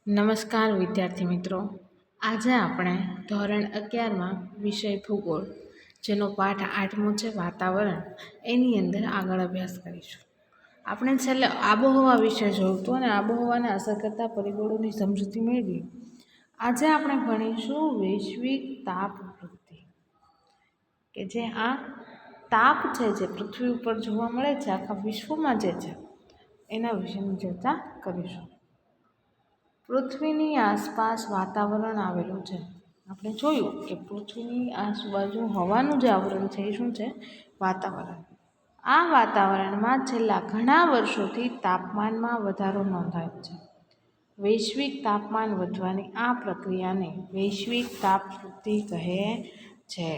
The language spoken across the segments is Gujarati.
નમસ્કાર વિદ્યાર્થી મિત્રો, આજે આપણે ધોરણ 11માં વિષય ભૂગોળ જેનો પાઠ 8મો છે વાતાવરણ, એની અંદર આગળ અભ્યાસ કરીશું. આપણે છેલ્લે આબોહવા વિશે જોયું હતું અને આબોહવાને અસર કરતા પરિબળોની સમજૂતી મેળવી. આજે આપણે ભણીશું વૈશ્વિક તાપ વૃદ્ધિ, કે જે આ તાપ છે જે પૃથ્વી ઉપર જોવા મળે છે, આખા વિશ્વમાં જે છે એના વિશેની ચર્ચા કરીશું. પૃથ્વીની આસપાસ વાતાવરણ આવેલું છે. આપણે જોયું કે પૃથ્વીની આજુબાજુ હવાનું જે આવરણ છે એ શું છે? વાતાવરણ. આ વાતાવરણમાં છેલ્લા ઘણા વર્ષોથી તાપમાનમાં વધારો નોંધાયો છે. વૈશ્વિક તાપમાન વધવાની આ પ્રક્રિયાને વૈશ્વિક તાપવૃદ્ધિ કહે છે.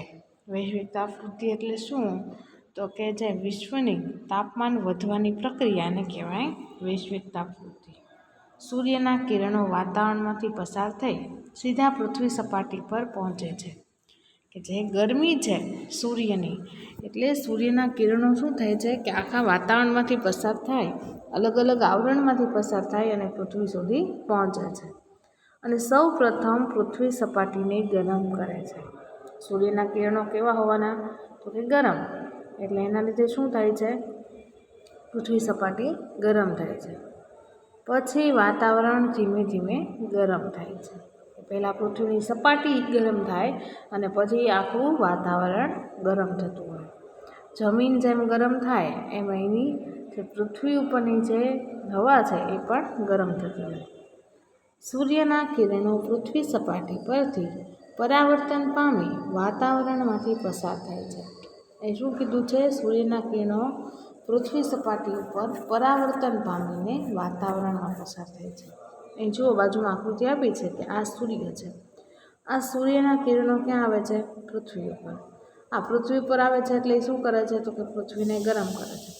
વૈશ્વિક તાપવૃદ્ધિ એટલે શું? તો કે જે વિશ્વની તાપમાન વધવાની પ્રક્રિયાને કહેવાય વૈશ્વિક તાપવૃદ્ધિ. સૂર્યના કિરણો વાતાવરણમાંથી પસાર થઈ સીધા પૃથ્વી સપાટી પર પહોંચે છે. કે જે ગરમી છે સૂર્યની, એટલે સૂર્યના કિરણો શું થાય છે કે આખા વાતાવરણમાંથી પસાર થાય, અલગ અલગ આવરણમાંથી પસાર થાય અને પૃથ્વી સુધી પહોંચે છે અને સૌ પ્રથમ પૃથ્વી સપાટીને ગરમ કરે છે. સૂર્યના કિરણો કેવા હોવાના? તો કે ગરમ. એટલે એના લીધે શું થાય છે? પૃથ્વી સપાટી ગરમ થાય છે. પછી વાતાવરણ ધીમે ધીમે ગરમ થાય છે. પહેલાં પૃથ્વીની સપાટી ગરમ થાય અને પછી આખું વાતાવરણ ગરમ થતું હોય. જમીન જેમ ગરમ થાય એમ એની જે પૃથ્વી ઉપરની જે હવા છે એ પણ ગરમ થતી હોય. સૂર્યના કિરણો પૃથ્વી સપાટી પરથી પરાવર્તન પામી વાતાવરણમાંથી પસાર થાય છે. એ શું કીધું છે? સૂર્યના કિરણો પૃથ્વી સપાટી ઉપર પરાવર્તન પામીને વાતાવરણમાં પસાર થાય છે. એ જુઓ, બાજુમાં આકૃતિ આપી છે કે આ સૂર્ય છે. આ સૂર્યના કિરણો ક્યાં આવે છે? પૃથ્વી ઉપર. આ પૃથ્વી ઉપર આવે છે એટલે શું કરે છે? તો કે પૃથ્વીને ગરમ કરે છે.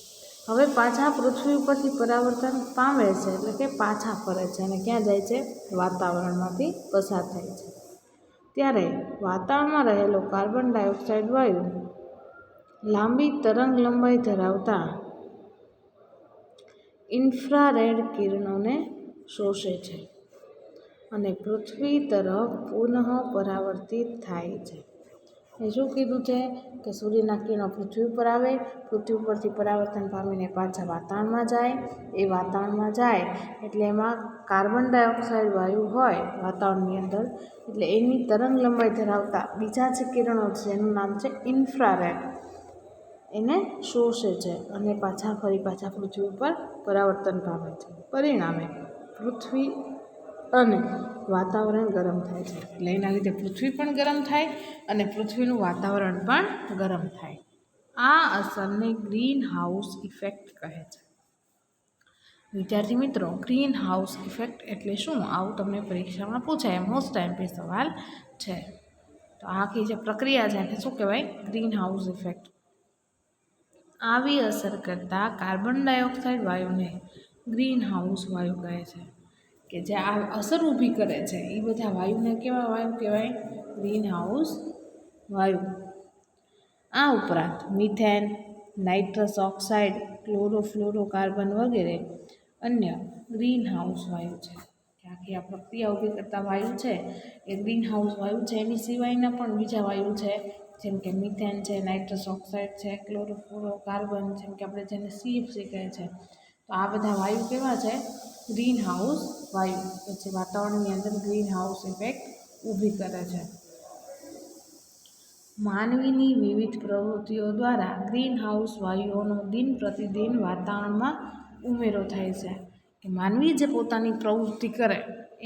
હવે પાછા પૃથ્વી ઉપરથી પરાવર્તન પામે છે એટલે કે પાછા ફરે છે અને ક્યાં જાય છે? વાતાવરણમાંથી પસાર થાય છે. ત્યારે વાતાવરણમાં રહેલો કાર્બન ડાયોક્સાઇડ વાયુ લાંબી તરંગ લંબાઈ ધરાવતા ઇન્ફ્રારેડ કિરણોને શોષે છે અને પૃથ્વી તરફ પુનઃ પરાવર્તિત થાય છે. એ શું કીધું છે? કે સૂર્યના કિરણો પૃથ્વી ઉપર આવે, પૃથ્વી ઉપરથી પરાવર્તન પામીને પાછા વાતાવરણમાં જાય. એ વાતાવરણમાં જાય એટલે એમાં કાર્બન ડાયોક્સાઇડ વાયુ હોય વાતાવરણની અંદર, એટલે એની તરંગ લંબાઈ ધરાવતા બીજા જે કિરણો છે એનું નામ છે ઇન્ફ્રારેડ, એને શોષે છે અને પાછા પૃથ્વી ઉપર પરાવર્તન પામે છે. પરિણામે પૃથ્વી અને વાતાવરણ ગરમ થાય છે. એટલે એના લીધે પૃથ્વી પણ ગરમ થાય અને પૃથ્વીનું વાતાવરણ પણ ગરમ થાય. આ અસરને ગ્રીન હાઉસ ઇફેક્ટ કહે છે. વિદ્યાર્થી મિત્રો, ગ્રીન હાઉસ ઇફેક્ટ એટલે શું? આવું તમને પરીક્ષામાં પૂછાય, મોસ્ટ ટાઈમ સવાલ છે. તો આખી જે પ્રક્રિયા છે એને શું કહેવાય? Green house effect. આવી અસર કરતા કાર્બન ડાયોક્સાઇડ વાયુને ગ્રીન હાઉસ વાયુ કહે છે. કે જે આ અસર ઊભી કરે છે એ બધા વાયુને કેવા વાયુ કહેવાય? ગ્રીન હાઉસ વાયુ. આ ઉપરાંત મિથેન, નાઇટ્રસ ઓક્સાઇડ, ક્લોરોફ્લોરોકાર્બન વગેરે અન્ય ગ્રીન હાઉસ વાયુ છે. આખી આ પ્રક્રિયા ઊભી કરતા વાયુ છે એ ગ્રીન હાઉસ વાયુ છે. એની સિવાયના પણ બીજા વાયુ છે, જેમ કે મિથેન છે, નાઇટ્રસ ઓક્સાઇડ છે, ક્લોરોફ્લોરોકાર્બન, જેમ કે આપણે જેને CFC કહે છે. તો આ બધા વાયુ કેવા છે? ગ્રીન હાઉસ વાયુ, કે જે વાતાવરણની અંદર ગ્રીન હાઉસ ઇફેક્ટ ઊભી કરે છે. માનવીની વિવિધ પ્રવૃત્તિઓ દ્વારા ગ્રીન હાઉસ વાયુઓનો દિન પ્રતિદિન વાતાવરણમાં ઉમેરો થાય છે. કે માનવી જે પોતાની પ્રવૃત્તિ કરે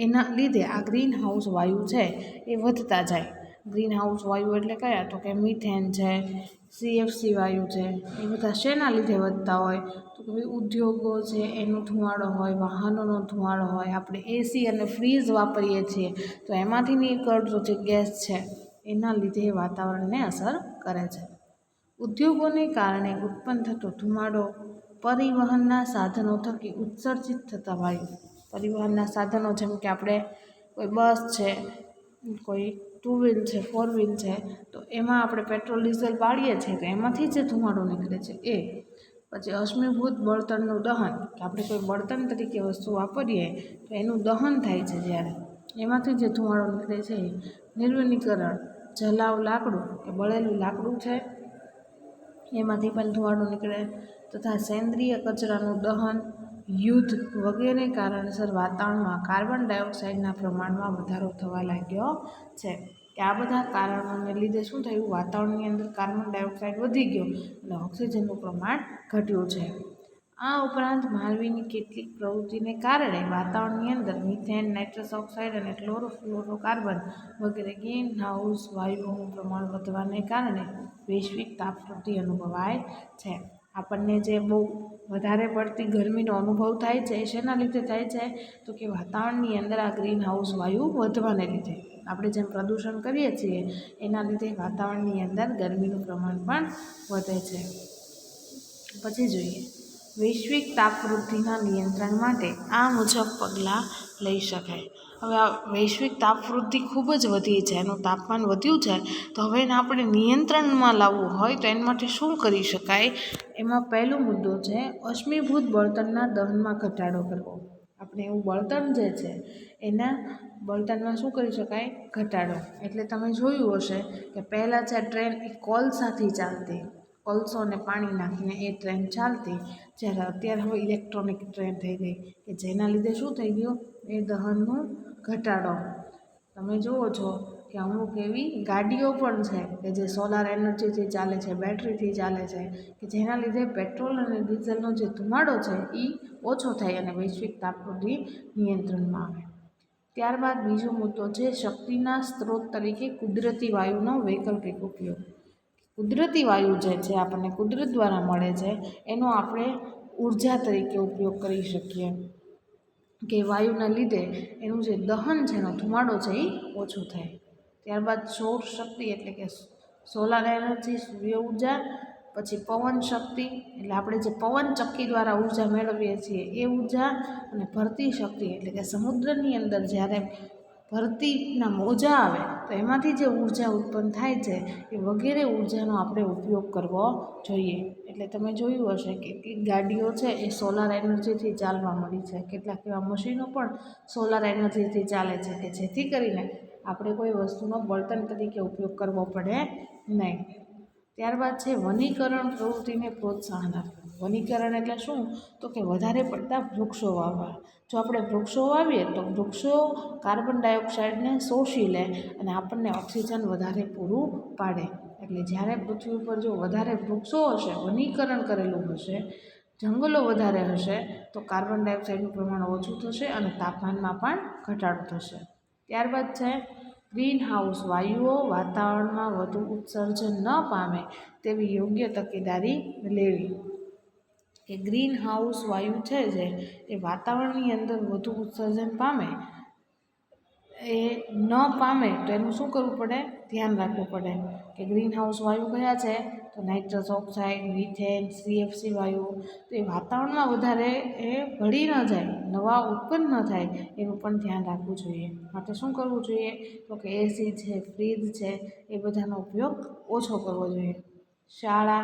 એના લીધે આ ગ્રીન હાઉસ વાયુ છે એ વધતા જાય. ગ્રીન હાઉસ વાયુ એટલે કયા? તો કે મિથેન છે, CFC વાયુ છે. એ બધા શેના લીધે વધતા હોય? તો કે ભાઈ ઉદ્યોગો છે એનો ધુમાડો હોય, વાહનોનો ધુમાડો હોય, આપણે AC અને ફ્રીજ વાપરીએ છીએ તો એમાંથી નીકળતો જે ગેસ છે એના લીધે વાતાવરણને અસર કરે છે. ઉદ્યોગોને કારણે ઉત્પન્ન થતો ધુમાડો, પરિવહનના સાધનો થકી ઉત્સર્જિત થતા વાયુ. પરિવહનના સાધનો જેમ કે આપણે કોઈ બસ છે, કોઈ 2 વ્હીલ છે, 4 વ્હીલ છે, તો એમાં આપણે પેટ્રોલ ડીઝલ બાળીએ છીએ તો એમાંથી જે ધુમાડો નીકળે છે એ. પછી અશ્મિભૂત બળતણનું દહન, કે આપણે કોઈ બળતણ તરીકે વસ્તુ વાપરીએ તો એનું દહન થાય છે જ્યારે એમાંથી જે ધુમાડો નીકળે છે એ નિર્વનીકરણ, જલાવ લાકડું કે બળેલું લાકડું છે એમાંથી પણ ધુમાડો નીકળે, તથા સેન્દ્રિય કચરાનું દહન, યુદ્ધ વગેરે કારણસર વાતાવરણમાં કાર્બન ડાયોક્સાઇડના પ્રમાણમાં વધારો થવા લાગ્યો છે. કે આ બધા કારણોને લીધે શું થયું, વાતાવરણની અંદર કાર્બન ડાયોક્સાઇડ વધી ગયો અને ઓક્સિજનનું પ્રમાણ ઘટ્યું છે. આ ઉપરાંત માનવીની કેટલીક પ્રવૃત્તિને કારણે વાતાવરણની અંદર મિથેન, નાઇટ્રસ ઓક્સાઇડ અને ક્લોરોફ્લોરોકાર્બન વગેરે ગ્રીન હાઉસ વાયુઓનું પ્રમાણ વધવાને કારણે વૈશ્વિક તાપવૃદ્ધિ અનુભવાય છે. આપણને જે બહુ વધારે પડતી ગરમીનો અનુભવ થાય છે એ શેના લીધે થાય છે, તો કે વાતાવરણની અંદર આ ગ્રીન હાઉસ વાયુ વધવાને લીધે, આપણે જેમ પ્રદૂષણ કરીએ છીએ એના લીધે વાતાવરણની અંદર ગરમીનું પ્રમાણ પણ વધે છે. પછી જોઈએ વૈશ્વિક તાપવૃદ્ધિના નિયંત્રણ માટે આ મુજબ પગલાં લઈ શકાય. હવે આ વૈશ્વિક તાપવૃદ્ધિ ખૂબ જ વધી છે, એનું તાપમાન વધ્યું છે, તો હવે એને આપણે નિયંત્રણમાં લાવવું હોય તો એના માટે શું કરી શકાય. એમાં પહેલો મુદ્દો છે અશ્મિભૂત બળતણના દહનમાં ઘટાડો કરવો. આપણે એવું બળતણ જે છે એના બળતણમાં શું કરી શકાય, ઘટાડો. એટલે તમે જોયું હશે કે પહેલાં જે ટ્રેન એ કોલસાથી ચાલતી, કોલસો અને પાણી નાખીને એ ટ્રેન ચાલતી, જ્યારે અત્યારે હવે ઇલેક્ટ્રોનિક ટ્રેન થઈ ગઈ કે જેના લીધે શું થઈ ગયું, એ દહનનું ઘટાડો. તમે જુઓ છો કે અમુક એવી ગાડીઓ પણ છે કે જે સોલાર એનર્જીથી ચાલે છે, બેટરીથી ચાલે છે, કે જેના લીધે પેટ્રોલ અને ડીઝલનો જે ધુમાડો છે એ ઓછો થાય અને વૈશ્વિક તાપવૃદ્ધિ નિયંત્રણમાં આવે. ત્યારબાદ બીજો મુદ્દો છે શક્તિના સ્ત્રોત તરીકે કુદરતી વાયુનો વૈકલ્પિક ઉપયોગ. કુદરતી વાયુ જે છે આપણને કુદરત દ્વારા મળે છે એનો આપણે ઉર્જા તરીકે ઉપયોગ કરી શકીએ, કે વાયુના લીધે એનું જે દહન છે એનો ધુમાડો છે એ ઓછો થાય. ત્યારબાદ સૌર શક્તિ એટલે કે સોલાર એનર્જી, સૂર્ય ઉર્જા, પછી પવન શક્તિ એટલે આપણે જે પવન ચક્કી દ્વારા ઉર્જા મેળવીએ છીએ એ ઉર્જા, અને ભરતી શક્તિ એટલે કે સમુદ્રની અંદર જ્યારે ભરતીના મોજા આવે તો એમાંથી જે ઉર્જા ઉત્પન્ન થાય છે એ વગેરે ઉર્જાનો આપણે ઉપયોગ કરવો જોઈએ. એટલે તમે જોયું હશે કે કેટલીક ગાડીઓ છે એ સોલાર એનર્જીથી ચાલવા મળી છે, કેટલાક એવા મશીનો પણ સોલાર એનર્જીથી ચાલે છે કે જેથી કરીને આપણે કોઈ વસ્તુનો બળતણ તરીકે ઉપયોગ કરવો પડે નહીં. ત્યારબાદ છે વનીકરણ પ્રવૃત્તિને પ્રોત્સાહન આપવું. વનીકરણ એટલે શું, તો કે વધારે પડતા વૃક્ષો વાવવા. જો આપણે વૃક્ષો વાવીએ તો વૃક્ષો કાર્બન ડાયોક્સાઇડને શોષી લે અને આપણને ઓક્સિજન વધારે પૂરું પાડે. એટલે જ્યારે પૃથ્વી ઉપર જો વધારે વૃક્ષો હશે, વનીકરણ કરેલું હશે, જંગલો વધારે હશે તો કાર્બન ડાયોક્સાઇડનું પ્રમાણ ઓછું થશે અને તાપમાનમાં પણ ઘટાડો થશે. ત્યારબાદ છે ગ્રીન હાઉસ વાયુઓ વાતાવરણમાં વધુ ઉત્સર્જન ન પામે તેવી યોગ્ય તકેદારી લેવી. કે ગ્રીન હાઉસ વાયુ છે જે એ વાતાવરણની અંદર વધુ ઉત્સર્જન પામે એ ન પામે તો એનું શું કરવું પડે, ધ્યાન રાખવું પડે. કે ગ્રીન હાઉસ વાયુ કયા છે, તો નાઇટ્રસ ઓક્સાઇડ, મિથેન, CFC વાયુ, તો એ વાતાવરણમાં વધારે એ ભળી ન જાય, નવા ઉત્પન્ન ન થાય એનું પણ ધ્યાન રાખવું જોઈએ. માટે શું કરવું જોઈએ, તો કે એસી છે, ફ્રીજ છે એ બધાનો ઉપયોગ ઓછો કરવો જોઈએ. શાળા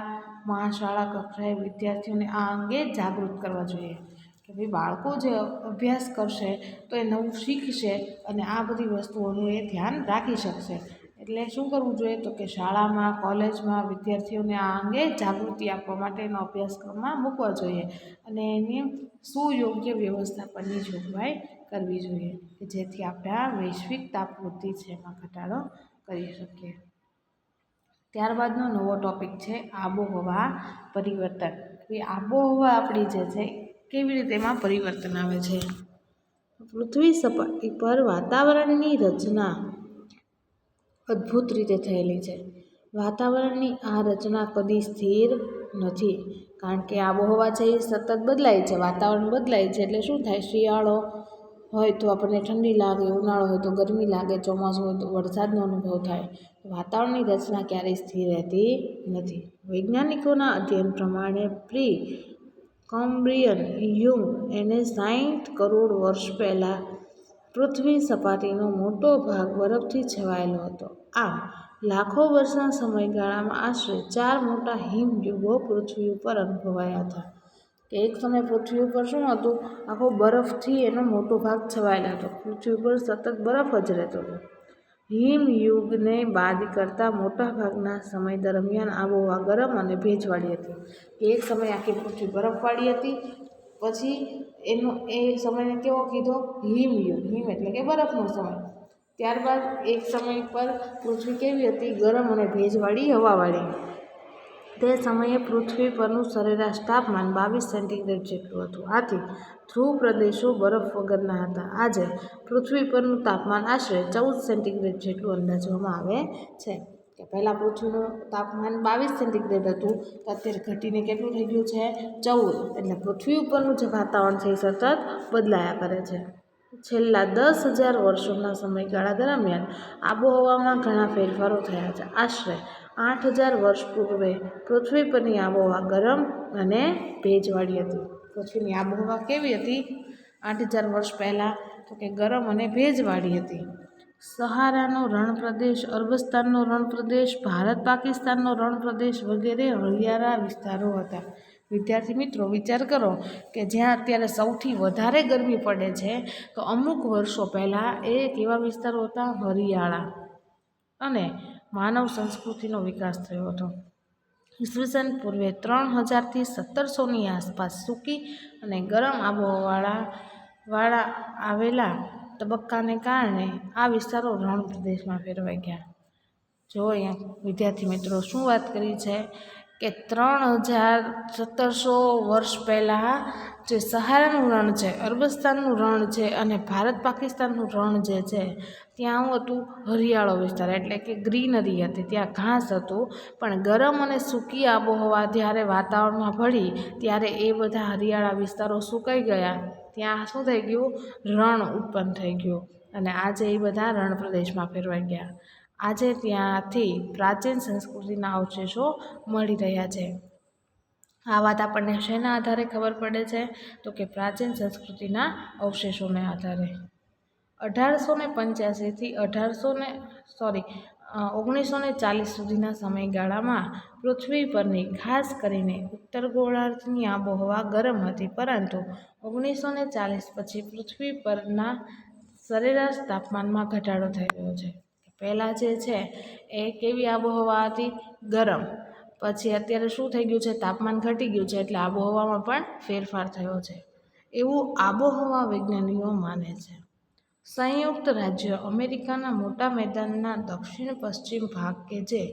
કક્ષાએ વિદ્યાર્થીઓને આ અંગે જાગૃત કરવા જોઈએ કે ભાઈ બાળકો જે અભ્યાસ કરશે તો એ નવું શીખશે અને આ બધી વસ્તુઓનું એ ધ્યાન રાખી શકશે. એટલે શું કરવું જોઈએ, તો કે શાળામાં, કોલેજમાં વિદ્યાર્થીઓને આ અંગે જાગૃતિ આપવા માટેનો અભ્યાસક્રમમાં મૂકવા જોઈએ અને એની સુયોગ્ય વ્યવસ્થાપનની જોગવાઈ કરવી જોઈએ કે જેથી આપણે આ વૈશ્વિક તાપવૃદ્ધિ છે એમાં ઘટાડો કરી શકીએ. ત્યારબાદનો નવો ટૉપિક છે આબોહવા પરિવર્તન. આબોહવા આપણી જે છે કેવી રીતે એમાં પરિવર્તન આવે છે. પૃથ્વી સપાટી પર વાતાવરણની રચના અદ્ભુત રીતે થયેલી છે. વાતાવરણની આ રચના કદી સ્થિર નથી, કારણ કે આબોહવા છે એ સતત બદલાય છે, વાતાવરણ બદલાય છે. એટલે શું થાય, શિયાળો હોય તો આપણને ઠંડી લાગે, ઉનાળો હોય તો ગરમી લાગે, ચોમાસું હોય તો વરસાદનો અનુભવ થાય. વાતાવરણની રચના ક્યારેય સ્થિર રહેતી નથી. વૈજ્ઞાનિકોના અધ્યયન પ્રમાણે પ્રી કમ્બ્રિયન યુગ એને 60 કરોડ વર્ષ પહેલાં પૃથ્વી સપાટીનો મોટો ભાગ બરફથી છવાયેલો હતો. આમ લાખો વર્ષના સમયગાળામાં આશરે 4 મોટા હિમયુગો પૃથ્વી ઉપર અનુભવાયા હતા. એક સમય પૃથ્વી ઉપર શું હતું? આખો બરફથી એનો મોટો ભાગ છવાયેલો હતો. પૃથ્વી ઉપર સતત બરફ જ રહેતો હતો. હિમયુગને બાદ કરતાં મોટા ભાગના સમય દરમિયાન આબોહવા ગરમ અને ભેજવાળી હતી. એક સમય આખી પૃથ્વી બરફવાળી હતી. પછી એ સમયને કેવો કીધો? હિમયુગ. હિમ એટલે કે બરફનો સમય. ત્યારબાદ એક સમય પર પૃથ્વી કેવી હતી? ગરમ અને ભેજવાળી, હવાવાળી. તે સમયે પૃથ્વી પરનું સરેરાશ તાપમાન 22 સેન્ટીગ્રેડ જેટલું હતું. આથી ધ્રુવ પ્રદેશો બરફ વગરના હતા. આજે પૃથ્વી પરનું તાપમાન આશરે 14 સેન્ટીગ્રેડ જેટલું અંદાજવામાં આવે છે. કે પહેલાં પૃથ્વીનું તાપમાન 22 સેન્ટીગ્રેડ હતું, તો અત્યારે ઘટીને કેટલું થઈ ગયું છે? 14. એટલે પૃથ્વી ઉપરનું જે વાતાવરણ છે એ સતત બદલાયા કરે છે. છેલ્લા 10,000 વર્ષોના સમયગાળા દરમિયાન આબોહવામાં ઘણા ફેરફારો થયા છે. આશરે 8,000 વર્ષ પૂર્વે પૃથ્વી પરની આબોહવા ગરમ અને ભેજવાળી હતી. પૃથ્વીની આબોહવા કેવી હતી 8,000 વર્ષ પહેલાં? તો કે ગરમ અને ભેજવાળી હતી. સહારાનો રણપ્રદેશ, અરબસ્તાનનો રણપ્રદેશ, ભારત પાકિસ્તાનનો રણપ્રદેશ વગેરે હરિયાળા વિસ્તારો હતા. વિદ્યાર્થી મિત્રો, વિચાર કરો કે જ્યાં અત્યારે સૌથી વધારે ગરમી પડે છે, તો અમુક વર્ષો પહેલાં એ કેવા વિસ્તારો હતા? હરિયાળા. અને માનવ સંસ્કૃતિનો વિકાસ થયો હતો. ઈસવીસન પૂર્વે 3000થી 1700ની આસપાસ સૂકી અને ગરમ આબોહવાવાળા આવેલા તબક્કાને કારણે આ વિસ્તારો રણ પ્રદેશમાં ફેરવાઈ ગયા. જો અહીંયા વિદ્યાર્થી મિત્રો શું વાત કરી છે કે 3700 વર્ષ પહેલાં જે સહારાનું રણ છે, અરબસ્તાનનું રણ છે અને ભારત પાકિસ્તાનનું રણ જે છે, ત્યાં શું હતું? હરિયાળો વિસ્તાર, એટલે કે ગ્રીનરી હતી, ત્યાં ઘાસ હતું. પણ ગરમ અને સૂકી આબોહવા જ્યારે વાતાવરણમાં ભળી, ત્યારે એ બધા હરિયાળા વિસ્તારો સુકાઈ ગયા. ત્યાં શું થઈ ગયું? રણ ઉત્પન્ન થઈ ગયું. અને આજે એ બધા રણ પ્રદેશમાં ફેરવાઈ ગયા. આજે ત્યાંથી પ્રાચીન સંસ્કૃતિના અવશેષો મળી રહ્યા છે. આ વાત આપણને શેના આધારે ખબર પડે છે? તો કે પ્રાચીન સંસ્કૃતિના અવશેષોને આધારે. 1885થી 1940 સુધીના સમયગાળામાં પૃથ્વી પરની, ખાસ કરીને ઉત્તર ગોળાર્ધની આબોહવા ગરમ હતી. પરંતુ 1940 પછી પૃથ્વી પરના સરેરાશ તાપમાનમાં ઘટાડો થઈ રહ્યો છે. પહેલાં જે છે એ કેવી આબોહવા હતી? ગરમ. પછી અત્યારે શું થઈ ગયું છે? તાપમાન ઘટી ગયું છે, એટલે આબોહવામાં પણ ફેરફાર થયો છે, એવું આબોહવા વિજ્ઞાનીઓ માને છે. સંયુક્ત રાજ્ય અમેરિકાના મોટા મેદાનના દક્ષિણ-પશ્ચિમ ભાગ કે જે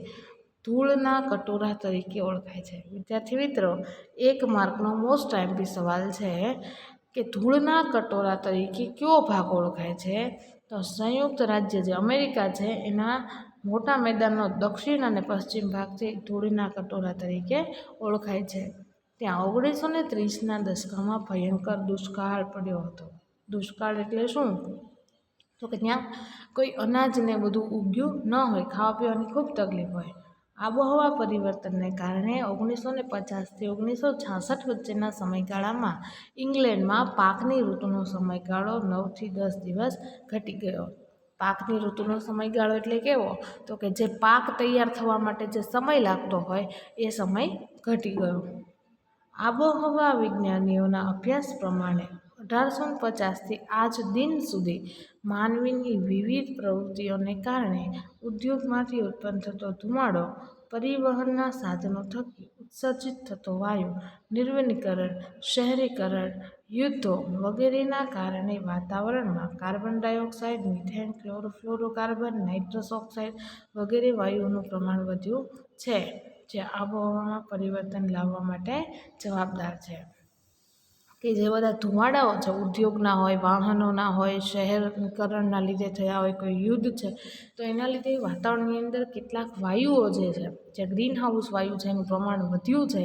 ધૂળના કટોરા તરીકે ઓળખાય છે. વિદ્યાર્થી મિત્રો, 1 માર્કનો મોસ્ટ આઈએમપી સવાલ છે કે ધૂળના કટોરા તરીકે કયો ભાગ ઓળખાય છે? તો સંયુક્ત રાજ્ય જે અમેરિકા છે એના મોટા મેદાનનો દક્ષિણ અને પશ્ચિમ ભાગથી ધૂળના કટોરા તરીકે ઓળખાય છે. ત્યાં 1930ના દશકમાં ભયંકર દુષ્કાળ પડ્યો હતો. દુષ્કાળ એટલે શું? તો કે ત્યાં કોઈ અનાજને બધું ઉગ્યું ન હોય, ખાવા પીવાની ખૂબ તકલીફ હોય. આબોહવા પરિવર્તનને કારણે 1950થી 1966 વચ્ચેના સમયગાળામાં ઇંગ્લેન્ડમાં પાકની ઋતુનો સમયગાળો 9થી 10 દિવસ ઘટી ગયો. પાકની ઋતુનો સમયગાળો એટલે કેવો? તો કે જે પાક તૈયાર થવા માટે જે સમય લાગતો હોય એ સમય ઘટી ગયો. આબોહવા વિજ્ઞાનીઓના અભ્યાસ પ્રમાણે 1850થી આજ દિન સુધી માનવીની વિવિધ પ્રવૃત્તિઓને કારણે ઉદ્યોગમાંથી ઉત્પન્ન થતો ધુમાડો, પરિવહનના સાધનો થકી ઉત્સર્જિત થતો વાયુ, નિર્વનીકરણ, શહેરીકરણ, યુદ્ધો વગેરેના કારણે વાતાવરણમાં carbon dioxide, methane, chlorofluorocarbon, nitrous oxide વગેરે વાયુઓનું પ્રમાણ વધ્યું છે, જે આબોહવામાં પરિવર્તન લાવવા માટે જવાબદાર છે. કે જે બધા ધુમાડાઓ છે, ઉદ્યોગના હોય, વાહનોના હોય, શહેરીકરણના લીધે થયા હોય, કોઈ યુદ્ધ છે, તો એના લીધે વાતાવરણની અંદર કેટલાક વાયુઓ જે ગ્રીન હાઉસ વાયુ છે એનું પ્રમાણ વધ્યું છે,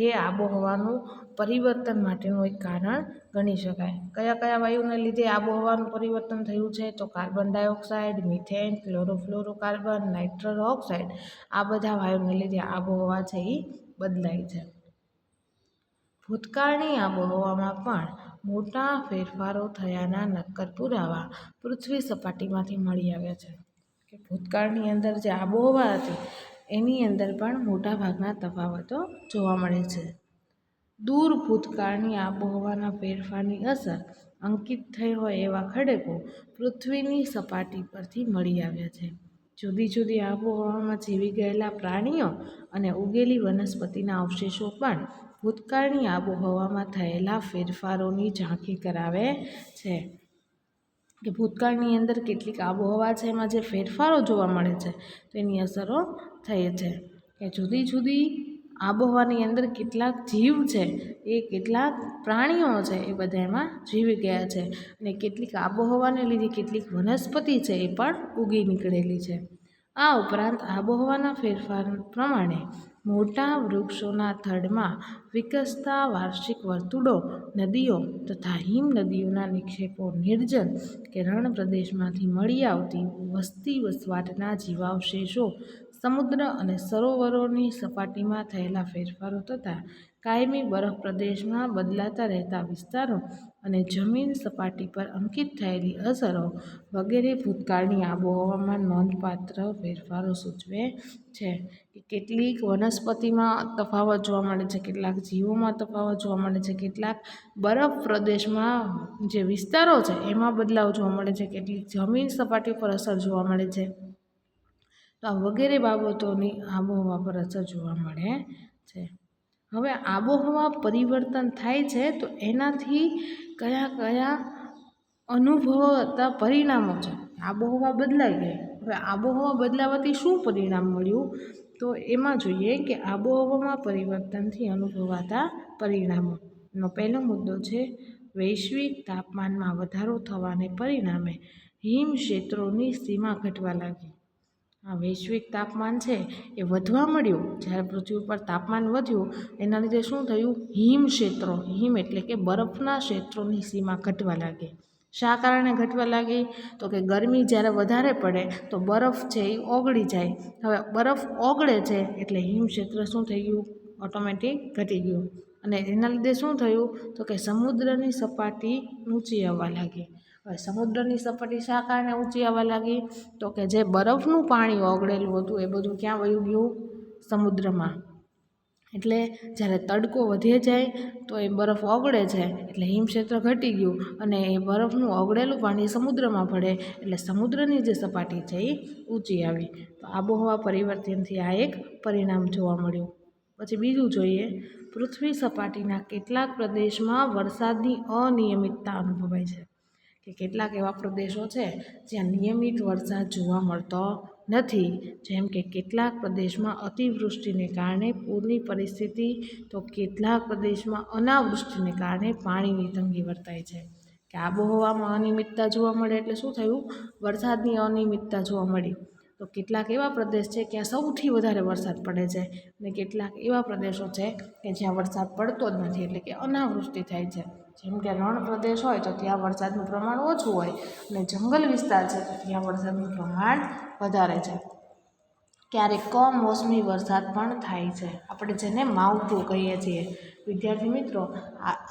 એ આબોહવાનું પરિવર્તન માટેનું એક કારણ ગણી શકાય. કયા કયા વાયુને લીધે આબોહવાનું પરિવર્તન થયું છે? તો carbon dioxide, methane, chlorofluorocarbon, nitrous oxide, આ બધા વાયુને લીધે આબોહવા છે એ બદલાય છે. ભૂતકાળની આબોહવામાં પણ મોટા ફેરફારો થયાના નક્કર પુરાવા પૃથ્વી સપાટીમાંથી મળી આવ્યા છે. કે ભૂતકાળની અંદર જે આબોહવા હતી એની અંદર પણ મોટાભાગના તફાવતો જોવા મળે છે. દૂર ભૂતકાળની આબોહવાના ફેરફારની અસર અંકિત થઈ હોય એવા ખડકો પૃથ્વીની સપાટી પરથી મળી આવ્યા છે. જુદી જુદી આબોહવામાં જીવી ગયેલા પ્રાણીઓ અને ઉગેલી વનસ્પતિના અવશેષો પણ ભૂતકાળની આબોહવામાં થયેલા ફેરફારોની ઝાંખી કરાવે છે. કે ભૂતકાળની અંદર કેટલીક આબોહવા છે એમાં જે ફેરફારો જોવા મળે છે તો એની અસરો થઈ છે. કે જુદી જુદી આબોહવાની અંદર કેટલાક જીવ છે એ કેટલાક પ્રાણીઓ છે એ બધા એમાં જીવી ગયા છે અને કેટલીક આબોહવાને લીધે કેટલીક વનસ્પતિ છે એ પણ ઉગી નીકળેલી છે. આ ઉપરાંત આબોહવાના ફેરફાર પ્રમાણે મોટા વૃક્ષોના થડમાં વિકસતા વાર્ષિક વર્તુળો, નદીઓ તથા હિમ નદીઓના નિક્ષેપો, નિર્જન કે રણ પ્રદેશમાંથી મળી આવતી વસ્તી વસવાટના જીવાવશેષો, સમુદ્ર અને સરોવરોની સપાટીમાં થયેલા ફેરફારો તથા કાયમી બરફ પ્રદેશમાં બદલાતા રહેતા વિસ્તારો અને જમીન સપાટી પર અંકિત થયેલી અસરો વગેરે ભૂતકાળની આબોહવામાં નોંધપાત્ર ફેરફારો સૂચવે છે. કે કેટલીક વનસ્પતિમાં તફાવત જોવા મળે છે, કેટલાક જીવોમાં તફાવત જોવા મળે છે, કેટલાક બરફ પ્રદેશમાં જે વિસ્તારો છે એમાં બદલાવ જોવા મળે છે, કેટલીક જમીન સપાટી પર અસર જોવા મળે છે. તો આ વગેરે બાબતોની આબોહવા પર અસર જોવા મળે છે. હવે આબોહવા પરિવર્તન થાય છે તો એનાથી કયા કયા અનુભવાતા પરિણામો છે. આબોહવા બદલાઈ ગઈ, હવે આબોહવા બદલાવાથી શું પરિણામ મળ્યું તો એમાં જોઈએ કે આબોહવામાં પરિવર્તનથી અનુભવાતા પરિણામો. એનો પહેલો મુદ્દો છે વૈશ્વિક તાપમાનમાં વધારો થવાને પરિણામે હિમ ક્ષેત્રોની સીમા ઘટવા લાગી. આ વૈશ્વિક તાપમાન છે એ વધવા મળ્યું. જ્યારે પૃથ્વી ઉપર તાપમાન વધ્યું એના લીધે શું થયું, હિમ ક્ષેત્રો, હિમ એટલે કે બરફના ક્ષેત્રોની સીમા ઘટવા લાગી. શા કારણે ઘટવા લાગી તો કે ગરમી જ્યારે વધારે પડે તો બરફ છે એ ઓગળી જાય. હવે બરફ ઓગળે છે એટલે હિમ ક્ષેત્ર શું થઈ ગયું, ઓટોમેટિક ઘટી ગયું. અને એના લીધે શું થયું તો કે સમુદ્રની સપાટી ઊંચી આવવા લાગી. હવે સમુદ્રની સપાટી શા કારણે ઊંચી આવવા લાગી તો કે જે બરફનું પાણી ઓગળેલું હતું એ બધું ક્યાં વયું ગયું, સમુદ્રમાં. એટલે જ્યારે તડકો વધે જાય તો એ બરફ ઓગળે છે એટલે હિમક્ષેત્ર ઘટી ગયું અને એ બરફનું ઓગળેલું પાણી સમુદ્રમાં પડે એટલે સમુદ્રની જે સપાટી છે એ ઊંચી આવી. તો આબોહવા પરિવર્તનથી આ એક પરિણામ જોવા મળ્યું. પછી બીજું જોઈએ, પૃથ્વી સપાટીના કેટલાક પ્રદેશમાં વરસાદની અનિયમિતતા અનુભવાય છે. કે કેટલાક એવા પ્રદેશો છે જ્યાં નિયમિત વરસાદ જોવા મળતો નથી. જેમ કે કેટલાક પ્રદેશમાં અતિવૃષ્ટિને કારણે પૂરની પરિસ્થિતિ, તો કેટલાક પ્રદેશમાં અનાવૃષ્ટિને કારણે પાણીની તંગી વર્તાય છે. કે આબોહવામાં અનિયમિતતા જોવા મળે એટલે શું થયું, વરસાદની અનિયમિતતા જોવા મળી. તો કેટલાક એવા પ્રદેશ છે જ્યાં સૌથી વધારે વરસાદ પડે છે અને કેટલાક એવા પ્રદેશો છે કે જ્યાં વરસાદ પડતો જ નથી એટલે કે અનાવૃષ્ટિ થાય છે. જેમ કે રણ પ્રદેશ હોય તો ત્યાં વરસાદનું પ્રમાણ ઓછું હોય અને જંગલ વિસ્તાર છે તો ત્યાં વરસાદનું પ્રમાણ વધારે છે. ક્યારેક કમોસમી વરસાદ પણ થાય છે, આપણે જેને માવઠું કહીએ છીએ. વિદ્યાર્થી મિત્રો,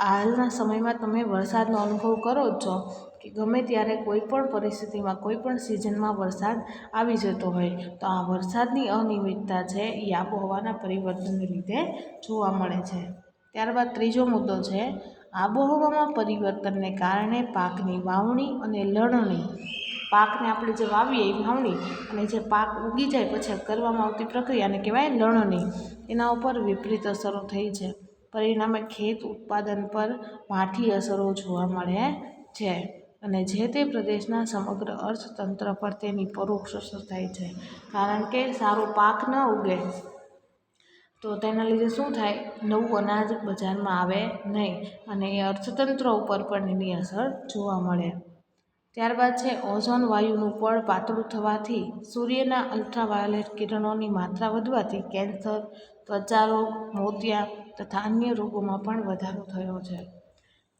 હાલના સમયમાં તમે વરસાદનો અનુભવ કરો જ છો કે ગમે ત્યારે કોઈ પણ પરિસ્થિતિમાં કોઈ પણ સિઝનમાં વરસાદ આવી જતો હોય. તો આ વરસાદની અનિયમિતતા છે એ આબોહવાના પરિવર્તનને લીધે જોવા મળે છે. ત્યારબાદ ત્રીજો મુદ્દો છે આબોહવામાં પરિવર્તનને કારણે પાકની વાવણી અને લણણી. પાકને આપણે જે વાવીએ એ વાવણી અને જે પાક ઉગી જાય પછી કરવામાં આવતી પ્રક્રિયાને કહેવાય લણણી. એના ઉપર વિપરીત અસરો થઈ છે. પરિણામે ખેત ઉત્પાદન પર માઠી અસરો જોવા મળે છે અને જે તે પ્રદેશના સમગ્ર અર્થતંત્ર પર તેની પરોક્ષ અસર થાય છે. કારણ કે સારો પાક ન ઉગે તો તેના લીધે શું થાય, નવું અનાજ બજારમાં આવે નહીં અને એ અર્થતંત્ર ઉપર પણ એની અસર જોવા મળે. ત્યારબાદ છે ઓઝોન વાયુનું પડ પાતળું થવાથી સૂર્યના અલ્ટ્રાવાયોલેટ કિરણોની માત્રા વધવાથી કેન્સર, ત્વચા રોગ, મોતિયા તથા અન્ય રોગોમાં પણ વધારો થયો છે.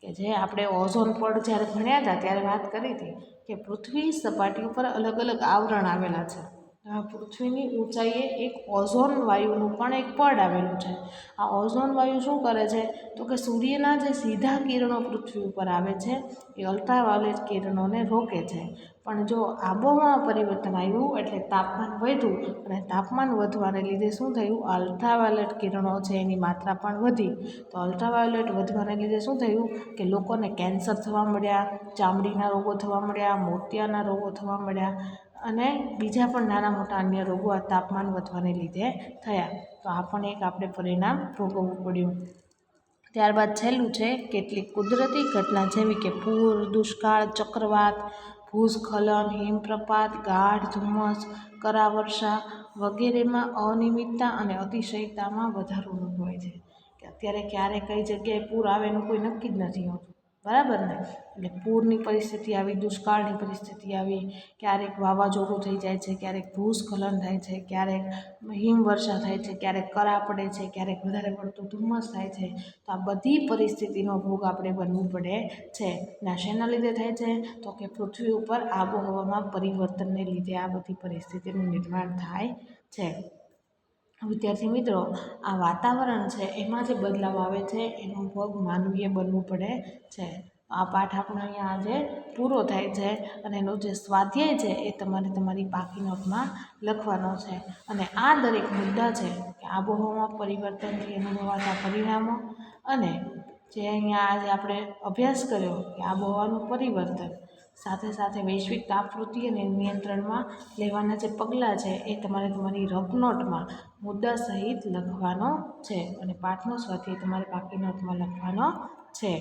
કે જે આપણે ઓઝોન પડ જ્યારે ભણ્યા હતા ત્યારે વાત કરી હતી કે પૃથ્વી સપાટી ઉપર અલગ અલગ આવરણ આવેલા છે. આ પૃથ્વીની ઊંચાઈએ એક ઓઝોન વાયુનું પણ એક પડ આવેલું છે. આ ઓઝોન વાયુ શું કરે છે તો કે સૂર્યના જે સીધા કિરણો પૃથ્વી ઉપર આવે છે એ અલ્ટ્રાવાયોલેટ કિરણોને રોકે છે. પણ જો આબોહવામાં પરિવર્તન આવ્યું એટલે તાપમાન વધ્યું અને તાપમાન વધવાને લીધે શું થયું, અલ્ટ્રાવાયોલેટ કિરણો છે એની માત્રા પણ વધી. તો અલ્ટ્રાવાયોલેટ વધવાને લીધે શું થયું કે લોકોને કેન્સર થવા મળ્યા, ચામડીના રોગો થવા મળ્યા, મોતિયાના રોગો થવા મળ્યા અને બીજા પણ નાના મોટા અન્ય રોગો આ તાપમાન વધવાને લીધે થયા. તો આ પણ એક આપણે પરિણામ ભોગવવું પડ્યું. ત્યારબાદ છેલ્લું છે કેટલીક કુદરતી ઘટના જેવી કે પૂર, દુષ્કાળ, ચક્રવાત, ભૂસ્ખલન, હિમપ્રપાત, ગાઢ ધુમ્મસ, કરા વર્ષા વગેરેમાં અનિયમિતતા અને અતિશયતામાં વધારો અનુભવાય છે. કે અત્યારે ક્યારે કઈ જગ્યાએ પૂર આવે એનું કોઈ નક્કી જ નથી હોતું, બરાબર ને. એટલે પૂરની પરિસ્થિતિ આવી, દુષ્કાળની પરિસ્થિતિ આવી, ક્યારેક વાવાઝોડું થઈ જાય છે, ક્યારેક ભૂસ્ખલન થાય છે, ક્યારેક હિમવર્ષા થાય છે, ક્યારેક કરા પડે છે, ક્યારેક વધારે પડતું ધુમ્મસ થાય છે. તો આ બધી પરિસ્થિતિનો ભોગ આપણે બનવું પડે છે. ને શેના લીધે થાય છે તો કે પૃથ્વી ઉપર આબોહવામાં પરિવર્તનને લીધે આ બધી પરિસ્થિતિનું નિર્માણ થાય છે. વિદ્યાર્થી મિત્રો, આ વાતાવરણ છે એમાં જે બદલાવ આવે છે એનો ભોગ માનવીએ બનવું પડે છે. આ પાઠ આપણો અહીંયા આજે પૂરો થાય છે અને એનો જે સ્વાધ્યાય છે એ તમારે તમારી પાકી નોટમાં લખવાનો છે. અને આ દરેક મુદ્દા છે કે આબોહવામાં પરિવર્તનથી અનુભવાતા પરિણામો અને જે અહીંયા આજે આપણે અભ્યાસ કર્યો કે આબોહવાનું પરિવર્તન, સાથે સાથે વૈશ્વિક તાપવૃદ્ધિ અને નિયંત્રણમાં લેવાના જે પગલાં છે એ તમારે તમારી રફ નોટમાં મુદ્દા સહિત લખવાનો છે અને પાઠનો સ્વાધ્યાય તમારે પાકી નોટમાં લખવાનો છે.